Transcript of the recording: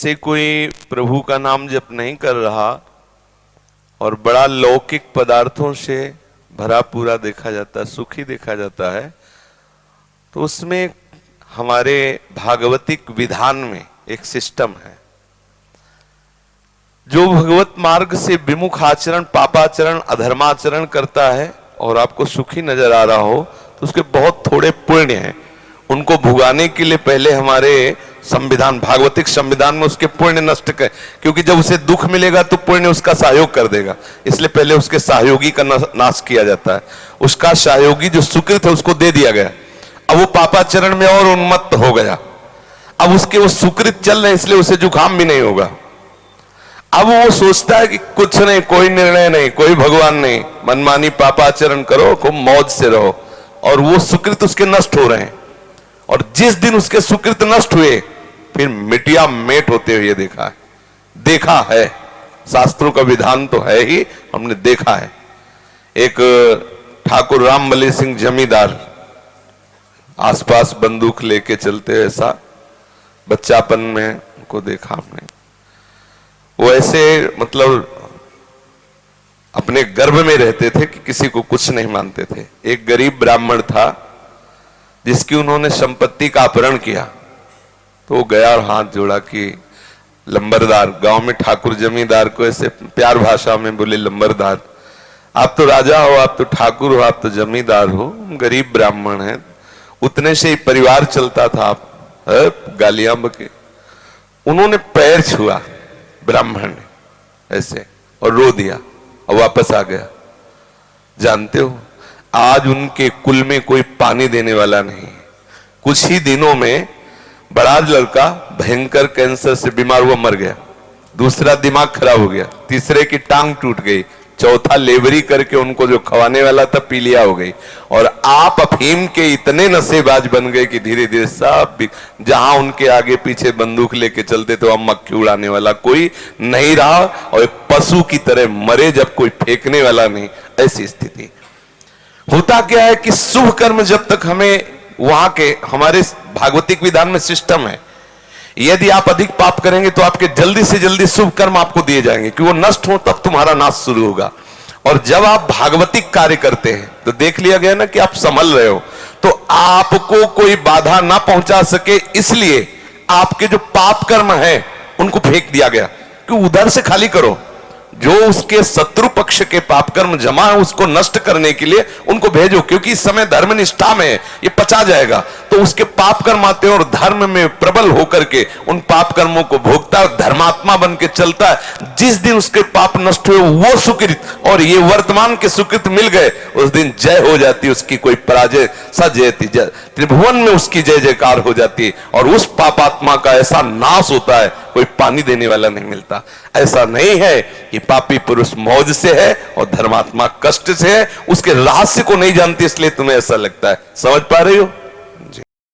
जैसे कोई प्रभु का नाम जप नहीं कर रहा और बड़ा लौकिक पदार्थों से भरा पूरा देखा जाता है, सुखी देखा जाता है, तो उसमें हमारे भागवतिक विधान में एक सिस्टम है। जो भगवत मार्ग से विमुख आचरण, पापाचरण, अधर्माचरण करता है और आपको सुखी नजर आ रहा हो तो उसके बहुत थोड़े पुण्य हैं। उनको भुगाने के लिए पहले हमारे संविधान, भागवतिक संविधान में उसके पुण्य नष्ट कर, क्योंकि जब उसे दुख मिलेगा तो पुण्य उसका सहयोग कर देगा, इसलिए पहले उसके सहयोगी का नाश किया जाता है। उसका सहयोगी जो सुकृत है उसको दे दिया गया। अब वो पापाचरण में और उन्मत्त हो गया। अब उसके वो सुकृत चल रहे, इसलिए उसे जुकाम भी नहीं होगा। अब वो सोचता है कि कुछ नहीं, कोई निर्णय नहीं, कोई भगवान नहीं, मनमानी पापाचरण करो, खूब मौज से रहो, और वो सुकृत उसके नष्ट हो रहे हैं। और जिस दिन उसके सुकृत नष्ट हुए फिर मिटिया मेट होते हुए देखा है। शास्त्रों का विधान तो है ही, हमने देखा है। एक ठाकुर रामबली सिंह जमींदार आसपास बंदूक लेके चलते, ऐसा बच्चापन में उनको देखा हमने। वो ऐसे मतलब अपने गर्भ में रहते थे कि किसी को कुछ नहीं मानते थे। एक गरीब ब्राह्मण था जिसकी उन्होंने संपत्ति का अपहरण किया, तो वो गया और हाथ जोड़ा कि लंबरदार, गांव में ठाकुर जमींदार को ऐसे प्यार भाषा में बोले, लंबरदार आप तो राजा हो, आप तो ठाकुर हो, आप तो जमींदार हो, गरीब ब्राह्मण हैं, उतने से ही परिवार चलता था, आप गालियां बके। उन्होंने पैर छुआ ब्राह्मण ने ऐसे और रो दिया और वापस आ गया। जानते हो आज उनके कुल में कोई पानी देने वाला नहीं। कुछ ही दिनों में बड़ा लड़का भयंकर कैंसर से बीमार हुआ, मर गया। दूसरा दिमाग खराब हो गया, तीसरे की टांग टूट गई, चौथा लेबरी करके उनको जो खवाने वाला था पीलिया हो गई। और आप अफीम के इतने नशेबाज बन गए कि धीरे धीरे सब जहां उनके आगे पीछे बंदूक लेके चलते तो अब मक्खी उड़ाने वाला कोई नहीं रहा और एक पशु की तरह मरे जब कोई फेंकने वाला नहीं। ऐसी स्थिति होता क्या है कि शुभ कर्म जब तक हमें वहां के हमारे भागवतिक विधान में सिस्टम है, यदि आप अधिक पाप करेंगे तो आपके जल्दी से जल्दी शुभ कर्म आपको दिए जाएंगे कि वो नष्ट हो, तब तुम्हारा नाश शुरू होगा। और जब आप भागवतिक कार्य करते हैं तो देख लिया गया ना कि आप संभल रहे हो, तो आपको कोई बाधा ना पहुंचा सके, इसलिए आपके जो पाप कर्म है उनको फेंक दिया गया कि उधर से खाली करो। जो उसके शत्रु पक्ष के पाप कर्म जमा है उसको नष्ट करने के लिए उनको भेजो, क्योंकि इस समय धर्म निष्ठा में ये पचा जाएगा। तो उसके पाप कर्म आते हैं और धर्म में प्रबल होकर के उन पाप कर्मों को भोगता है, धर्मात्मा बन के चलता है। जिस दिन उसके पाप नष्ट हुए वो सुकृत और ये वर्तमान के सुकृत मिल गए, उस दिन जय हो जाती, उसकी कोई पराजय सजयती, त्रिभुवन में उसकी जय जयकार हो जाती है और उस पापात्मा का ऐसा नाश होता है, कोई पानी देने वाला नहीं मिलता। ऐसा नहीं है कि पापी पुरुष मौज से है और धर्मात्मा कष्ट से है, उसके रहस्य को नहीं जानती इसलिए तुम्हें ऐसा लगता है। समझ पा रही हो?